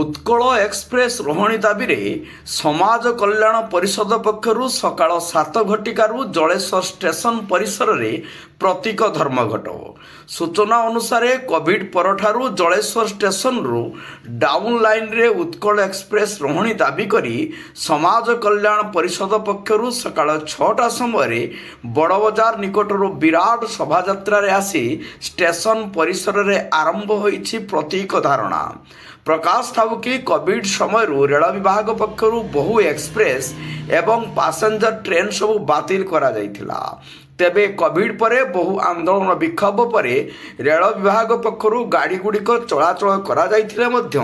Utkal express ରହଣି ଦାବିରେ ସମାଜ କଲ୍ୟାଣ ପରିଷଦ ପକ୍ଷରୁ ସକାଳ 7 ଘଟିକାରୁ ଜଳେଶ୍ୱର ଷ୍ଟେସନ ପରିସରରେ ପ୍ରତୀକ ଧର୍ମଘଟ। ସୂଚନା ଅନୁସାରେ କୋଭିଡ ପରଠାରୁ ଜଳେଶ୍ୱର ଷ୍ଟେସନରୁ ଡାଉନ୍ ଲାଇନ୍ରେ ଉତ୍କଳ ଏକ୍ସପ୍ରେସ୍ ରହଣି ଦାବି କରି ସମାଜ କଲ୍ୟାଣ ପରିଷଦ ପକ୍ଷରୁ ସକାଳ 6ଟା ସମୟରେ ବଡ଼ବଜାର ନିକଟରୁ ବିରାଟ ଶୋଭାଯାତ୍ରାରେ ଆସି ଷ୍ଟେସନ ପରିସରରେ ଆରମ୍ଭ ହୋଇଛି ପ୍ରତୀକ ଧାରଣା। ପ୍ରକାଶ ଥାଉ କି କୋଭିଡ ସମୟରୁ ରେଳ ବିଭାଗ ପକ୍ଷରୁ ବହୁ ଏକ୍ସପ୍ରେସ୍ ଏବଂ ପାସେଞ୍ଜର ଟ୍ରେନ୍ ସବୁ ବାତିଲ କରାଯାଇଥିଲା। ତେବେ କୋଭିଡ ପରେ ବହୁ ଆନ୍ଦୋଳନ ବିକ୍ଷୋଭ ପରେ ରେଳ ବିଭାଗ ପକ୍ଷରୁ ଗାଡ଼ିଗୁଡ଼ିକ ଚଳାଚଳ କରାଯାଇଥିଲେ ମଧ୍ୟ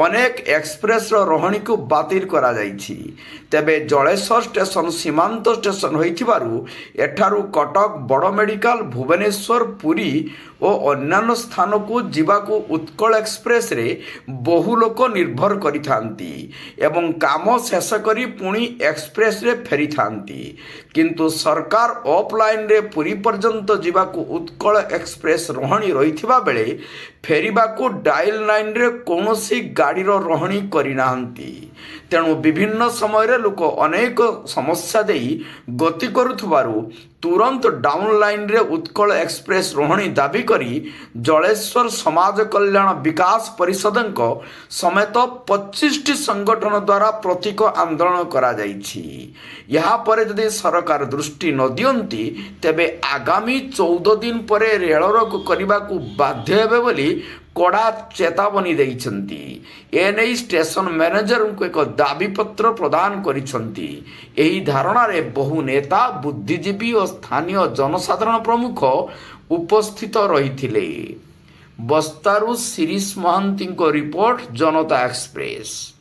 ଅନେକ ଏକ୍ସପ୍ରେସ୍ର ରହଣିକୁ ବାତିଲ କରାଯାଇଛି। ତେବେ ଜଳେଶ୍ୱର ଷ୍ଟେସନ ସୀମାନ୍ତ ଷ୍ଟେସନ ହୋଇଥିବାରୁ ଏଠାରୁ କଟକ ବଡ଼ ମେଡ଼ିକାଲ, ଭୁବନେଶ୍ୱର, ପୁରୀ ଓ ଅନ୍ୟାନ୍ୟ ସ୍ଥାନକୁ ଯିବାକୁ ଉତ୍କଳ ଏକ୍ସପ୍ରେସ୍ରେ ବହୁ ଲୋକ ନିର୍ଭର କରିଥାନ୍ତି ଏବଂ କାମ ଶେଷ କରି ପୁଣି ଏକ୍ସପ୍ରେସ୍ରେ ଫେରିଥାନ୍ତି। କିନ୍ତୁ ସରକାର ଅଫ୍ଲାଇନ୍ରେ ପୁରୀ ପର୍ଯ୍ୟନ୍ତ ଯିବାକୁ ଉତ୍କଳ ଏକ୍ସପ୍ରେସ୍ ରହଣି ରହିଥିବା ବେଳେ ଫେରିବାକୁ ଡାଇଲ୍ ଲାଇନ୍ରେ କୌଣସି ଗାଡ଼ିର ରହଣି କରିନାହାନ୍ତି। ତେଣୁ ବିଭିନ୍ନ ସମୟରେ ଲୋକ ଅନେକ ସମସ୍ୟା ଦେଇ ଗତି କରୁଥିବାରୁ ତୁରନ୍ତ ଡାଉନ୍ ଲାଇନ୍ରେ ଉତ୍କଳ ଏକ୍ସପ୍ରେସ୍ ରହଣି ଦାବି କରି ଜଳେଶ୍ୱର ସମାଜ କଲ୍ୟାଣ ବିକାଶ ପରିଷଦଙ୍କ ସମେତ 25ଟି ସଂଗଠନ ଦ୍ୱାରା ପ୍ରତୀକ ଆନ୍ଦୋଳନ କରାଯାଇଛି। ଏହାପରେ ଯଦି ସରକାର ଦୃଷ୍ଟି ନ ଦିଅନ୍ତି ତେବେ ଆଗାମୀ 14 ଦିନ ପରେ ରେଳ ରୋକ କରିବାକୁ ବାଧ୍ୟ ହେବେ ବୋଲି କଡ଼ା ଚେତାବନୀ ଦେଇଛନ୍ତି। ଏନେଇ ଷ୍ଟେସନ ମ୍ୟାନେଜରଙ୍କୁ ଏକ ଦାବିପତ୍ର ପ୍ରଦାନ କରିଛନ୍ତି। ଏହି ଧାରଣାରେ ବହୁ ନେତା, ବୁଦ୍ଧିଜୀବୀ ଓ ସ୍ଥାନୀୟ ଜନସାଧାରଣ ପ୍ରମୁଖ ଉପସ୍ଥିତ ରହିଥିଲେ। ବସ୍ତାରୁ ଶିରିଷ ମହାନ୍ତିଙ୍କ ରିପୋର୍ଟ, ଜନତା ଏକ୍ସପ୍ରେସ୍।